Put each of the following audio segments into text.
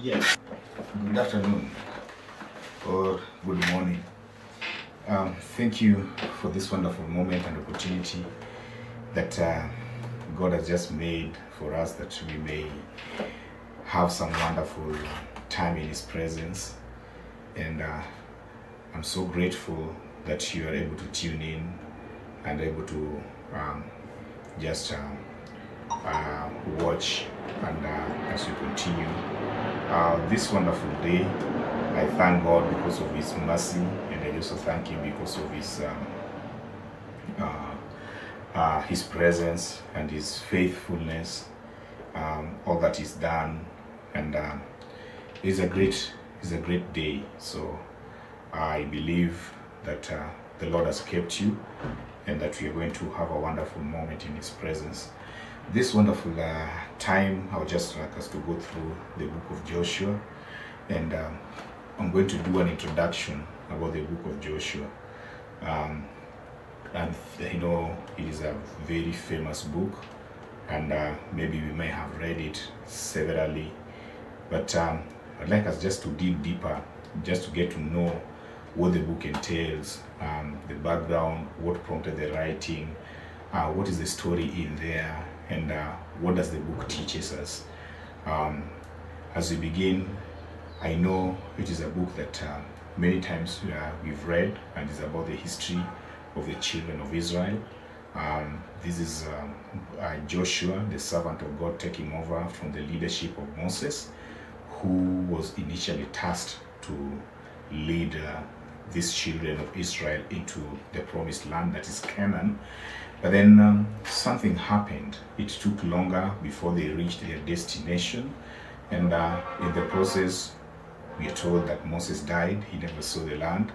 Yes. Good afternoon or good morning. Thank you for this wonderful moment and opportunity that God has just made for us, that we may have some wonderful time in His presence. And I'm so grateful that you are able to tune in and able to just watch and as we continue this wonderful day. I thank God because of His mercy, and I also thank Him because of His presence and His faithfulness, all that He's done, and it's a great day. So I believe that the Lord has kept you, and that we are going to have a wonderful moment in His presence. This wonderful time, I would just like us to go through the book of Joshua, and I'm going to do an introduction about the book of Joshua. And you know, it is a very famous book, and maybe we may have read it severally, but I'd like us just to dig deeper, just to get to know what the book entails, the background, what prompted the writing, what is the story in there, and what does the book teaches us. As we begin, I know it is a book that many times we've read, and it's about the history of the children of Israel. This is Joshua, the servant of God, taking over from the leadership of Moses, who was initially tasked to lead these children of Israel into the promised land, that is Canaan. But then something happened. It took longer before they reached their destination, and in the process we are told that Moses died. He never saw the land.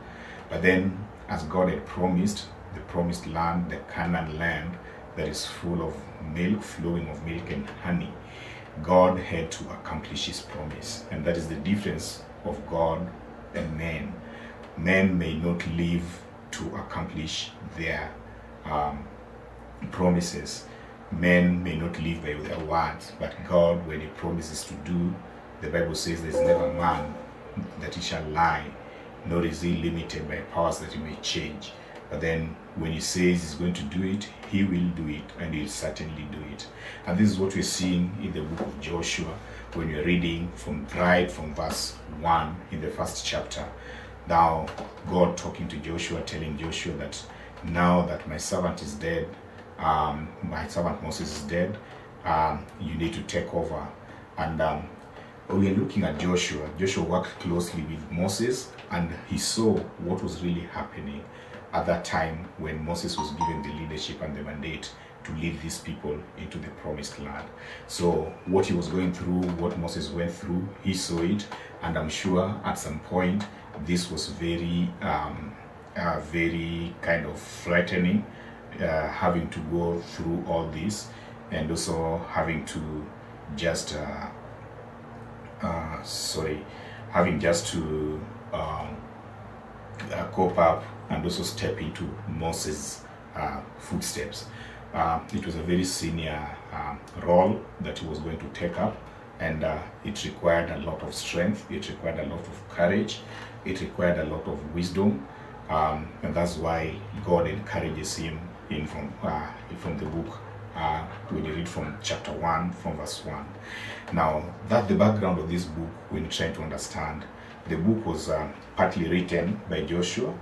But then, as God had promised, the promised land, the Canaan land that is full of milk, flowing of milk and honey, God had to accomplish His promise. And that is the difference of God and man. Men may not live to accomplish their promises. Men may not live by their words, but God, when He promises to do, the Bible says there's never man that He shall lie, nor is He limited by powers that He may change. But then when He says He's going to do it, He will do it, and He'll certainly do it. And this is what we're seeing in the book of Joshua when we're reading from verse 1 in the first chapter. Now God talking to Joshua, telling Joshua that now that my servant is dead, my servant Moses is dead, you need to take over. And we are looking at Joshua. Joshua worked closely with Moses, and he saw what was really happening at that time when Moses was given the leadership and the mandate to lead these people into the promised land. So what he was going through, what Moses went through, he saw it, and I'm sure at some point this was very kind of frightening, having to go through all this, and also having to just cope up and also step into Moses' footsteps. It was a very senior role that he was going to take up, and it required a lot of strength, it required a lot of courage, it required a lot of wisdom, and that's why God encourages him in from the book when you read from chapter 1, from verse 1. Now, that's the background of this book when you're trying to understand. The book was partly written by Joshua,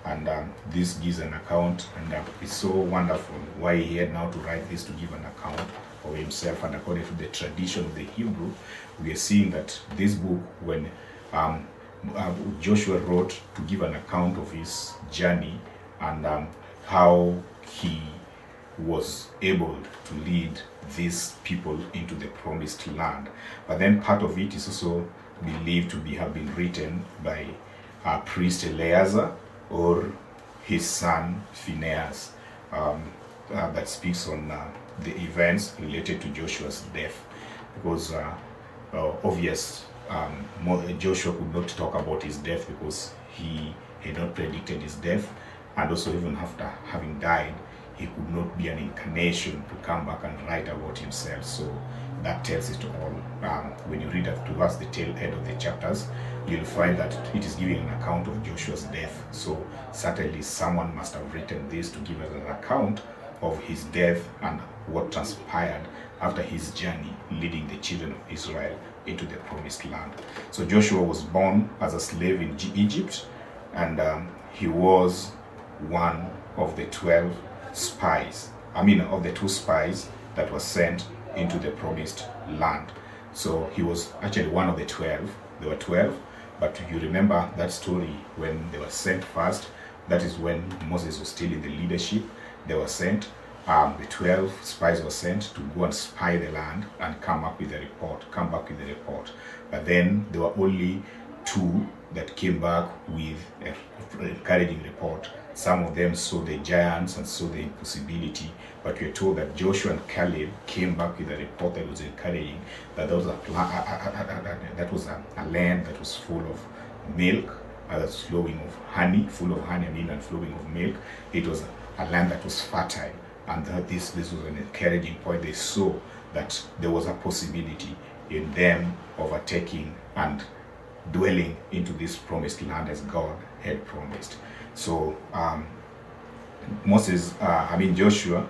and this gives an account, and it's so wonderful why he had now to write this, to give an account of himself. And according to the tradition of the Hebrew, we are seeing that this book, when Joshua wrote to give an account of his journey and how he was able to lead these people into the promised land. But then part of it is also believed to have been written by priest Eleazar or his son Phinehas, that speaks on the events related to Joshua's death, because Joshua could not talk about his death because he had not predicted his death, and also even after having died, he could not be an incarnation to come back and write about himself. So that tells it all. When you read towards the tail end of the chapters, you'll find that it is giving an account of Joshua's death. So certainly someone must have written this to give us an account of his death and what transpired after his journey leading the children of Israel into the promised land. So Joshua was born as a slave in Egypt, and he was one of the 12 spies. Of the 2 spies that were sent into the promised land. So he was actually one of the 12. There were 12, but you remember that story when they were sent first. That is when Moses was still in the leadership. They were sent. The 12 spies were sent to go and spy the land and come back with a report. But then there were only 2 that came back with an encouraging report. Some of them saw the giants and saw the impossibility, but we are told that Joshua and Caleb came back with a report that was encouraging, that there was a land that was full of milk, that's flowing of honey, full of honey, and flowing of milk. It was a land that was fertile, and that this was an encouraging point. They saw that there was a possibility in them overtaking and dwelling into this promised land as God had promised. So Joshua,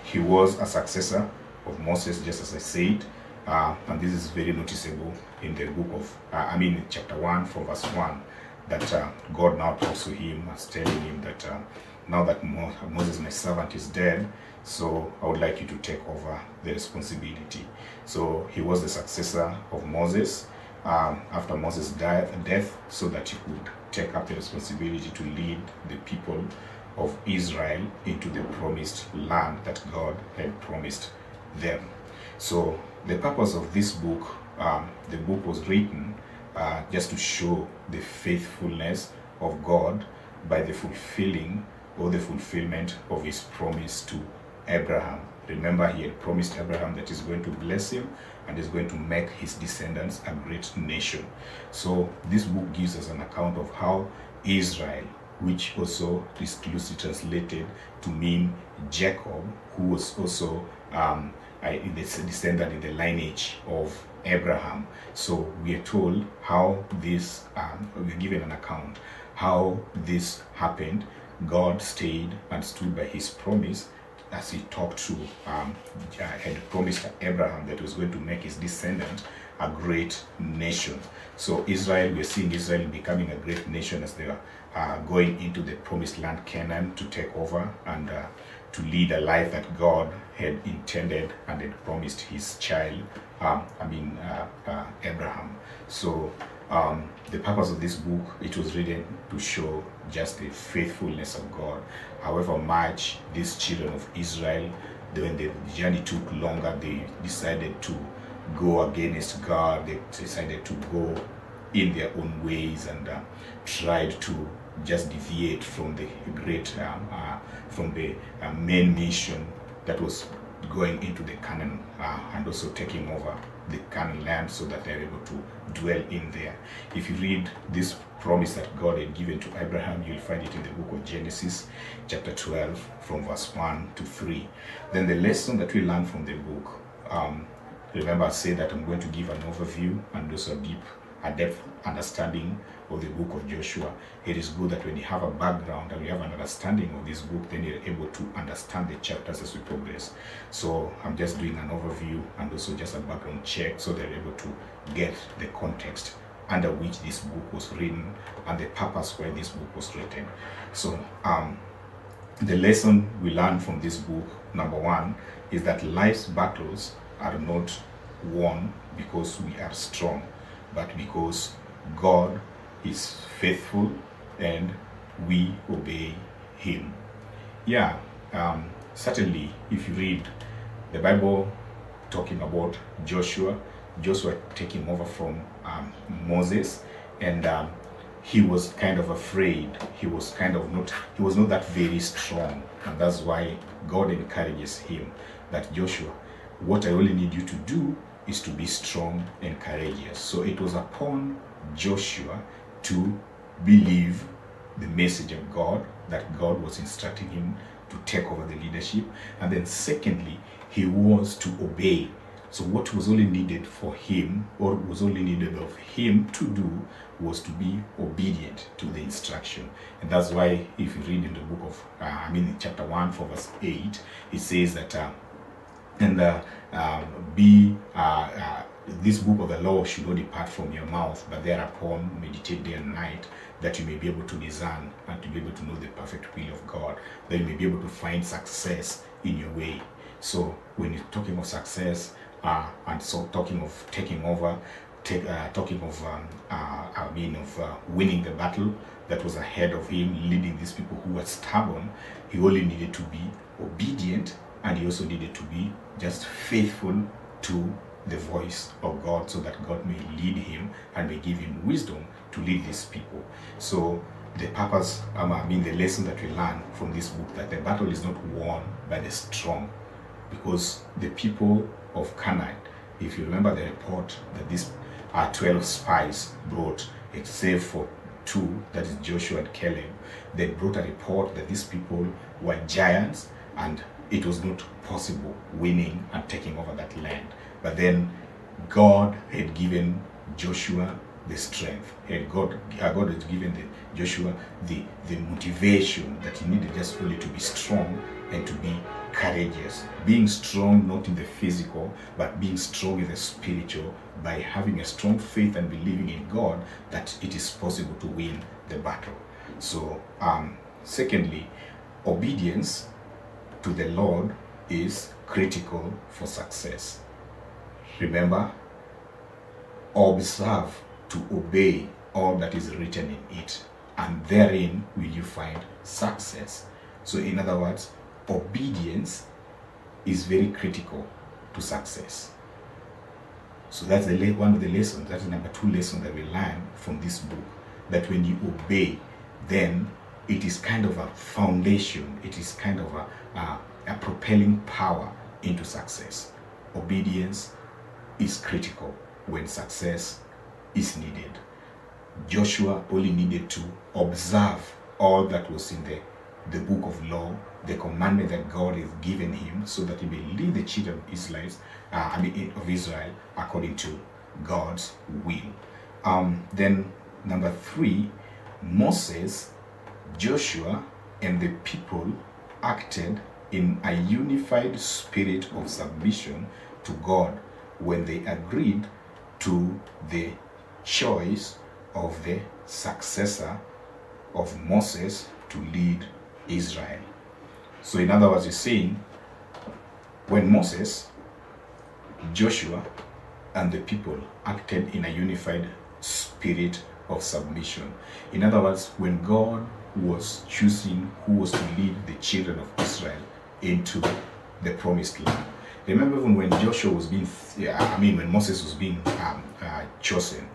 he was a successor of Moses, just as I said, and this is very noticeable in the book of, chapter 1 from verse 1, that God now talks to him as telling him that now that Moses, my servant, is dead, so I would like you to take over the responsibility. So he was the successor of Moses after Moses' death, so that he could take up the responsibility to lead the people of Israel into the promised land that God had promised them. So the purpose of this book, the book was written just to show the faithfulness of God by the fulfilment of his promise to Abraham. Remember, he had promised Abraham that he's going to bless him and is going to make his descendants a great nation. So this book gives us an account of how Israel, which also is loosely translated to mean Jacob, who was also a descendant in the lineage of Abraham. So we are told how this, we're given an account how this happened. God stayed and stood by his promise as he talked to, had promised Abraham that he was going to make his descendant a great nation. So Israel, we're seeing Israel becoming a great nation as they are going into the promised land Canaan to take over and to lead a life that God had intended and had promised his child, Abraham. So the purpose of this book, it was written to show just the faithfulness of God. However much these children of Israel, when the journey took longer, they decided to go against God. They decided to go in their own ways and tried to just deviate from the great, from the main mission that was going into the Canaan and also taking over the Canaan land so that they're able to dwell in there. If you read this promise that God had given to Abraham, you'll find it in the book of Genesis, chapter 12, from verse 1 to 3. Then the lesson that we learn from the book, remember I said that I'm going to give an overview and also a depth understanding of the book of Joshua. It is good that when you have a background and you have an understanding of this book, then you're able to understand the chapters as we progress. So I'm just doing an overview and also just a background check so they're able to get the context under which this book was written and the purpose why this book was written. So the lesson we learn from this book, number one, is that life's battles are not won because we are strong, but because God is faithful and we obey him. Certainly if you read the Bible talking about Joshua taking over from Moses, and he was kind of afraid. He was not that very strong, and that's why God encourages him that Joshua, what I only need you to do is to be strong and courageous. So it was upon Joshua to believe the message of God, that God was instructing him to take over the leadership. And then secondly, he was to obey So what was only needed for him, or was only needed of him to do, was to be obedient to the instruction. And that's why if you read in the book of, in chapter 1 for verse 8, it says that, this book of the law should not depart from your mouth, but thereupon meditate day and night, that you may be able to discern and to be able to know the perfect will of God, that you may be able to find success in your way. So when you're talking of success, and so talking of taking over, talking of winning the battle that was ahead of him, leading these people who were stubborn, he only needed to be obedient, and he also needed to be just faithful to the voice of God, so that God may lead him and may give him wisdom to lead these people. So the purpose, the lesson that we learn from this book, that the battle is not won by the strong, because the people of Canaan, if you remember the report that these 12 spies brought, except for 2, that is Joshua and Caleb, they brought a report that these people were giants and it was not possible winning and taking over that land. But then God had given Joshua the strength. God had given Joshua the motivation that he needed just only to be strong and to be courageous. Being strong not in the physical, but being strong in the spiritual, by having a strong faith and believing in God that it is possible to win the battle. So, secondly, obedience to the Lord is critical for success. Remember, observe to obey all that is written in it, and therein will you find success. So in other words, obedience is very critical to success. So that's one of the lessons. That's the number 2 lesson that we learn from this book, that when you obey, then it is kind of a foundation, it is kind of a propelling power into success. Obedience is critical when success is needed. Joshua only needed to observe all that was in the book of law, the commandment that God has given him, so that he may lead the children of Israel according to God's will. Then number 3, Moses, Joshua, and the people acted in a unified spirit of submission to God when they agreed to the choice of the successor of Moses to lead Israel. So in other words, he's saying, when Moses, Joshua, and the people acted in a unified spirit of submission. In other words, when God was choosing who was to lead the children of Israel into the promised land. Remember, even when Joshua was being, when Moses was being chosen,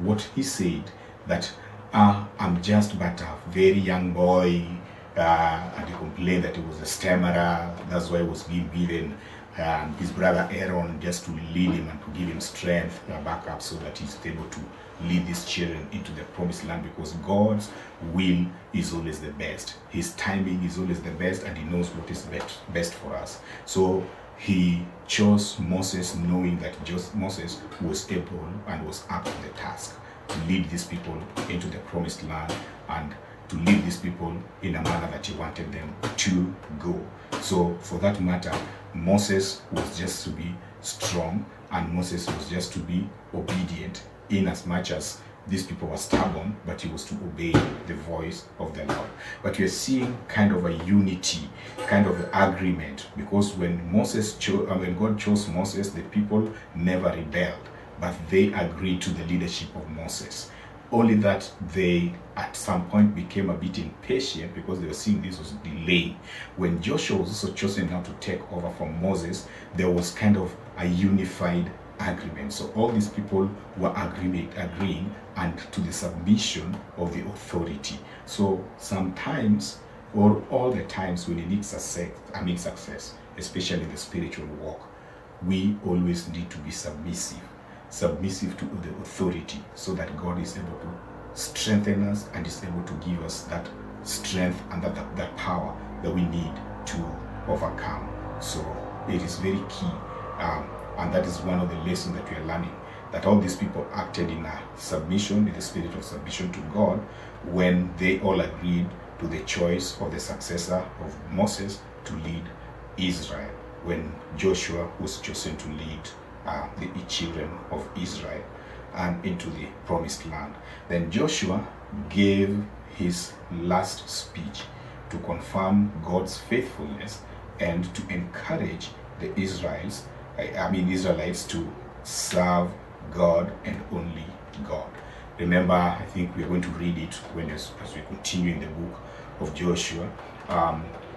what he said, that I'm just but a very young boy, and he complained that he was a stammerer. That's why he was being given his brother Aaron just to lead him and to give him strength, back up, so that he's able to lead these children into the promised land, because God's will is always the best. His timing is always the best, and he knows what is best for us. So he chose Moses, knowing that Moses was able and was up to the task to lead these people into the promised land and to lead these people in a manner that he wanted them to go. So for that matter, Moses was just to be strong, and Moses was just to be obedient, in as much as these people were stubborn, but he was to obey the voice of the Lord. But we are seeing kind of a unity, kind of agreement, because when God chose Moses, the people never rebelled, but they agreed to the leadership of Moses. Only that they at some point became a bit impatient, because they were seeing this was delaying. When Joshua was also chosen now to take over from Moses, there was kind of a unified agreement. So all these people were agreeing and to the submission of the authority. So sometimes, or all the times, when you need success, especially the spiritual walk, we always need to be submissive to the authority, so that God is able to strengthen us and is able to give us that strength and that power that we need to overcome. So it is very key And that is one of the lessons that we are learning, that all these people acted in a submission, in the spirit of submission to God, when they all agreed to the choice of the successor of Moses to lead Israel, when Joshua was chosen to lead the children of Israel and into the promised land. Then Joshua gave his last speech to confirm God's faithfulness and to encourage the Israelites to serve God and only God. Remember, I think we're going to read it as we continue in the book of Joshua.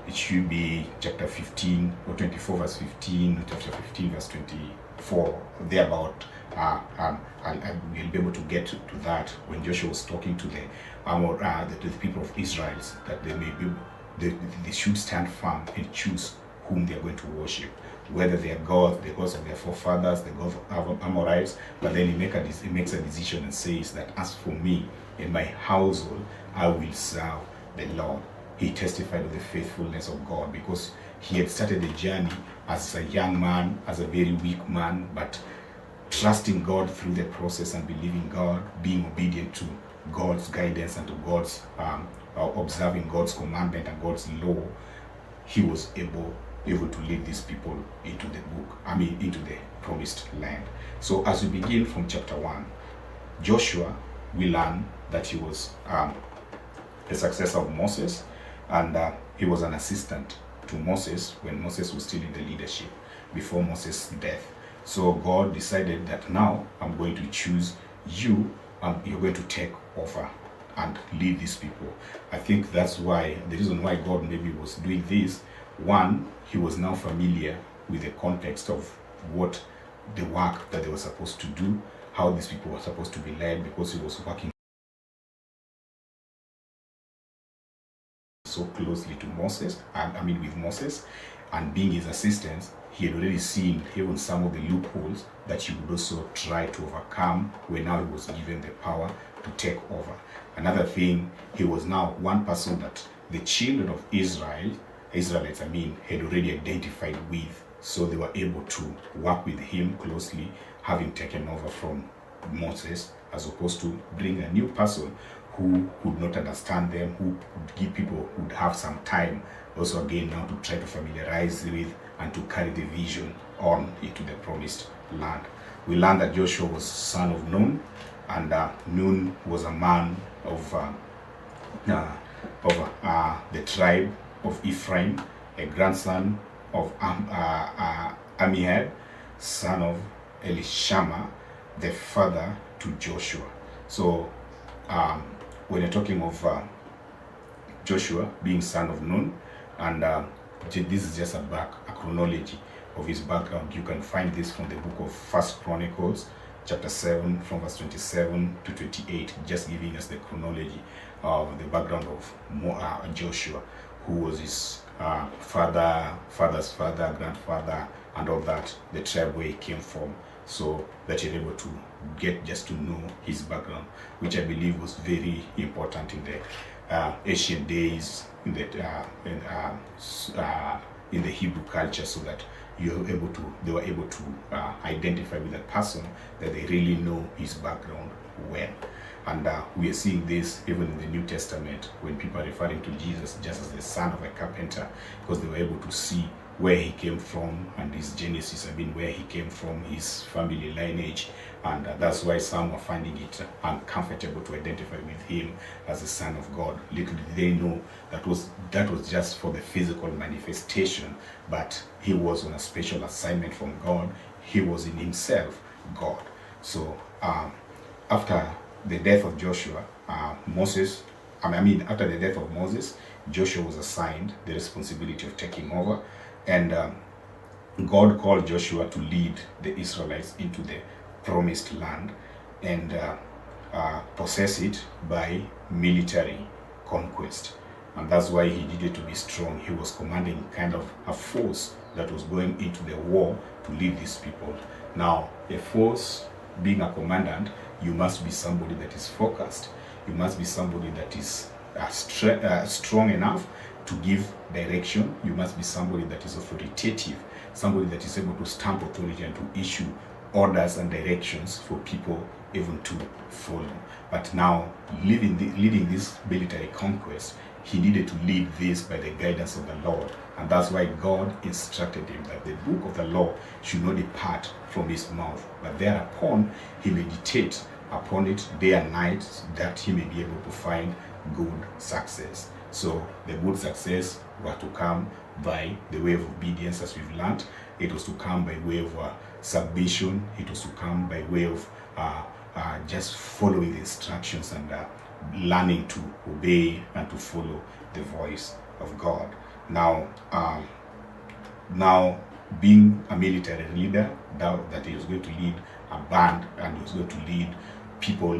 It should be chapter 15 or 24 verse 15, chapter 15 verse 24, thereabout. We'll be able to get to that when Joshua was talking to the people of Israel, that they should stand firm and choose whom they are going to worship, whether they are the gods of their forefathers, the gods of Amorites. But then he makes a decision and says that, as for me and my household, I will serve the Lord. He testified of the faithfulness of God, because he had started the journey as a young man, as a very weak man, but trusting God through the process and believing God, being obedient to God's guidance and to God's observing God's commandment and God's law. He was able to lead these people into into the promised land. So as we begin from chapter 1, Joshua, we learn that he was the successor of Moses, and he was an assistant to Moses when Moses was still in the leadership before Moses' death. So God decided that now I'm going to choose you, and you're going to take over and lead these people. I think that's why, the reason why God maybe was doing this, one, he was now familiar with the context of what the work that they were supposed to do, how these people were supposed to be led, because he was working so closely to Moses, with Moses, and being his assistant, he had already seen even some of the loopholes that he would also try to overcome when now he was given the power to take over. Another thing, he was now one person that the children of Israelites, had already identified with, so they were able to work with him closely, having taken over from Moses, as opposed to bring a new person who could not understand them, who would give people who would have some time also again now to try to familiarize with and to carry the vision on into the promised land. We learned that Joshua was son of Nun, and Nun was a man of the tribe of Ephraim, a grandson of Amihud, son of Elishama, the father to Joshua. So when you're talking of Joshua being son of Nun, and this is just a chronology of his background. You can find this from the book of First Chronicles, chapter 7, from verse 27 to 28, just giving us the chronology of the background of Joshua, who was his father's father, grandfather, and all that, the tribe where he came from, so that you're able to get just to know his background, which I believe was very important in the ancient days, in the Hebrew culture, so that they were able to identify with that person, that they really know his background well. And we are seeing this even in the New Testament, when people are referring to Jesus just as the son of a carpenter, because they were able to see where he came from and his genesis, where he came from, his family lineage, and that's why some are finding it uncomfortable to identify with him as the Son of God. Little did they know that was just for the physical manifestation, but he was on a special assignment from God. He was in himself God. So after the death of Joshua, after the death of Moses, Joshua was assigned the responsibility of taking over, and God called Joshua to lead the Israelites into the promised land and possess it by military conquest. And that's why he needed to be strong. He was commanding kind of a force that was going into the war to lead these people. Now, a force, being a commandant, you must be somebody that is focused. You must be somebody that is strong enough to give direction. You must be somebody that is authoritative, somebody that is able to stamp authority and to issue orders and directions for people even to follow. But now, leading this military conquest, he needed to lead this by the guidance of the Lord. And that's why God instructed him that the book of the law should not depart from his mouth, but thereupon he meditate upon it day and night, that he may be able to find good success. So the good success were to come by the way of obedience, as we've learned. It was to come by way of submission. It was to come by way of just following the instructions and learning to obey and to follow the voice of God. Now, being a military leader, that he was going to lead a band and he was going to lead people,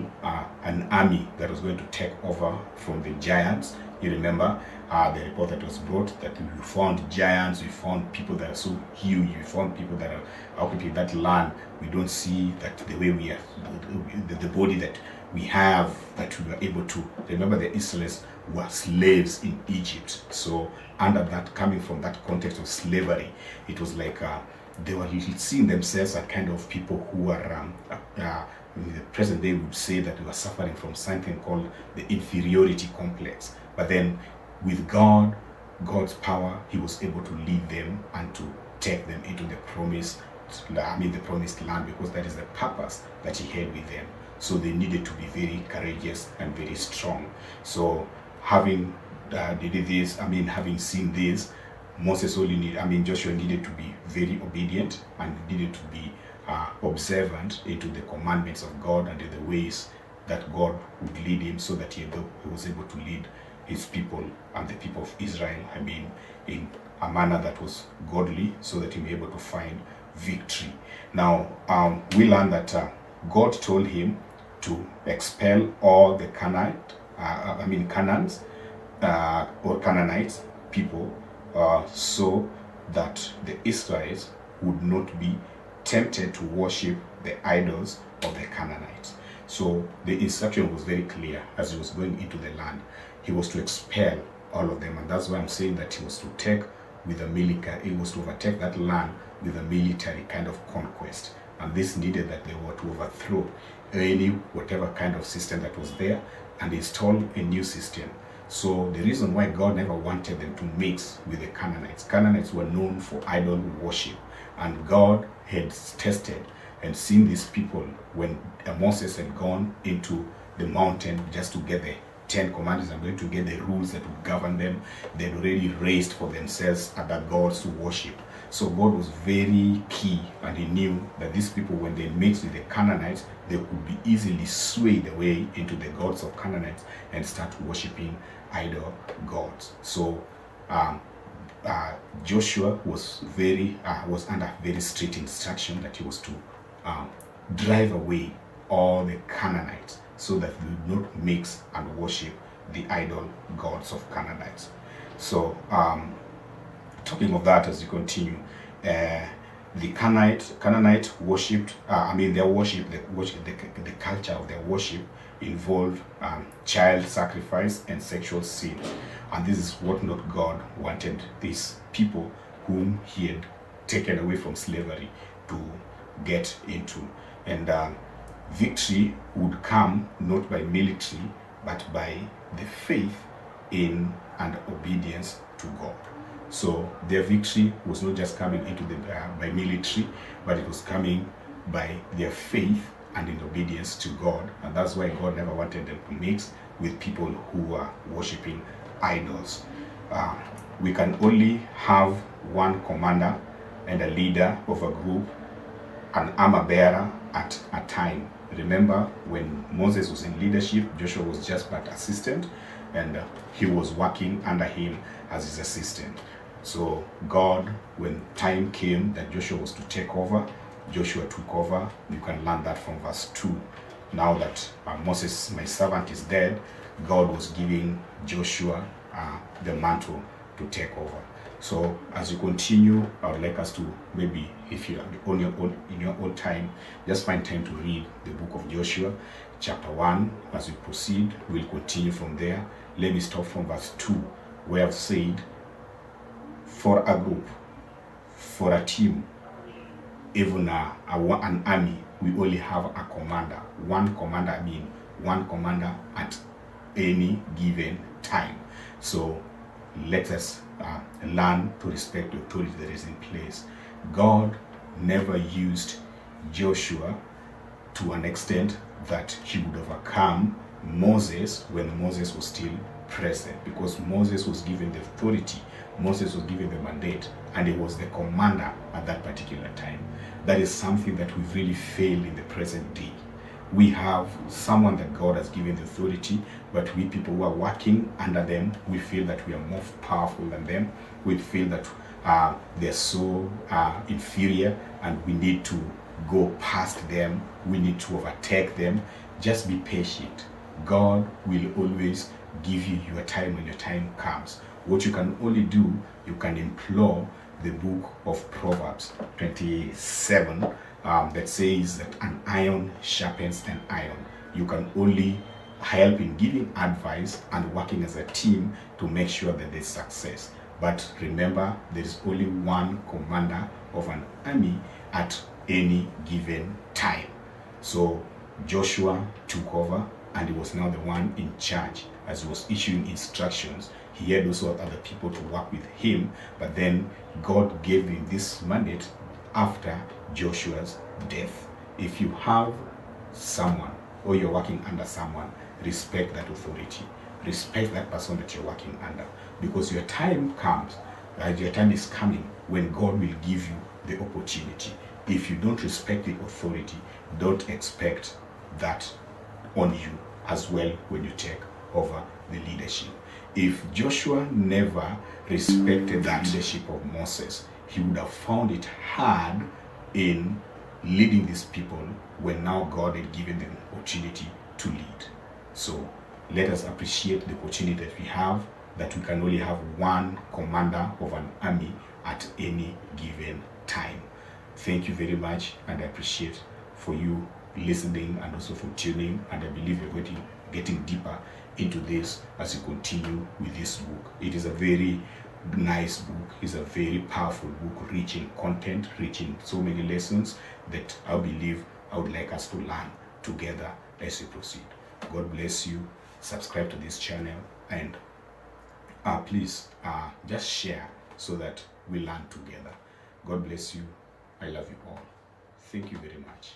an army that was going to take over from the giants. You remember the report that was brought, that we found giants, we found people that are so huge, we found people that are occupying that land. We don't see that the way we are, the body that we have, that we were able to. Remember, the Israelites were slaves in Egypt. So under that, coming from that context of slavery, it was like they were seeing themselves as kind of people who are in the present day would say that we were suffering from something called the inferiority complex. But then with God's power, he was able to lead them and to take them into the promised land, because that is the purpose that he had with them. So they needed to be very courageous and very strong. So having seen this, Joshua needed to be very obedient and needed to be observant into the commandments of God and in the ways that God would lead him, so that he was able to lead his people and the people of Israel, in a manner that was godly, so that he may be able to find victory. Now, we learn that God told him to expel all the Canaanites people, so that the Israelites would not be tempted to worship the idols of the Canaanites. So the instruction was very clear as he was going into the land. He was to expel all of them, and that's why I'm saying that he was to take with a military, he was to overtake that land with a military kind of conquest. And this needed that they were to overthrow whatever kind of system that was there and install a new system. So the reason why God never wanted them to mix with the Canaanites were known for idol worship, and God had tested and seen these people when Moses had gone into the mountain just to get the 10 commandments and going to get the rules that would govern them. They'd already raised for themselves other gods to worship. So God was very key, and he knew that these people, when they mixed with the Canaanites, they could be easily swayed away into the gods of Canaanites and start worshiping idol gods. So Joshua was under very strict instruction that he was to drive away all the Canaanites, so that we would not mix and worship the idol gods of Canaanites. So talking of that, as you continue, the Canaanite worshipped, their worship, the culture of their worship involved child sacrifice and sexual sin. And this is what not God wanted these people whom he had taken away from slavery to get into. And victory would come not by military, but by the faith in and obedience to God. So their victory was not just coming into by military, but it was coming by their faith and in obedience to God. And that's why God never wanted them to mix with people who were worshiping idols. We can only have one commander and a leader of a group, an armor bearer at a time. Remember, when Moses was in leadership, Joshua was just but assistant, and he was working under him as his assistant. So God, when time came that Joshua was to take over, Joshua took over. You can learn that from verse 2. Now that Moses, my servant, is dead, God was giving Joshua the mantle to take over. So as you continue, I would like us to, maybe if you are in your own time, just find time to read the book of Joshua, chapter 1. As we proceed, we'll continue from there. Let me start from verse 2, where I've said, for a group, for a team, even an army, we only have a commander. One commander, one commander at any given time. So let us learn to respect the authority that is in place. God never used Joshua to an extent that he would overcome Moses when Moses was still present, because Moses was given the authority, Moses was given the mandate, and he was the commander at that particular time. That is something that we've really failed in the present day. We have someone that God has given the authority, but we people who are working under them, we feel that we are more powerful than them. We feel that they're so inferior, and we need to go past them. We need to overtake them. Just be patient. God will always give you your time when your time comes. What you can only do, you can implore the book of Proverbs 27 that says that an iron sharpens an iron. You can only help in giving advice and working as a team to make sure that there's success. But remember, there is only one commander of an army at any given time. So Joshua took over, and he was now the one in charge. As he was issuing instructions, he had also other people to work with him, but then God gave him this mandate after Joshua's death. If you have someone, or you're working under someone, respect that authority. Respect that person that you're working under, because your time comes, your time is coming when God will give you the opportunity. If you don't respect the authority, don't expect that on you as well when you take over the leadership. If Joshua never respected the leadership of Moses, he would have found it hard in leading these people when now God had given them the opportunity to lead. So let us appreciate the opportunity that we have, that we can only have one commander of an army at any given time. Thank you very much, and I appreciate for you listening and also for tuning, and I believe you're getting deeper into this as you continue with this book. It is a very nice book. It's a very powerful book, rich in content, rich in so many lessons that I believe I would like us to learn together as we proceed. God bless you. Subscribe to this channel, and please just share so that we learn together. God bless you. I love you all. Thank you very much.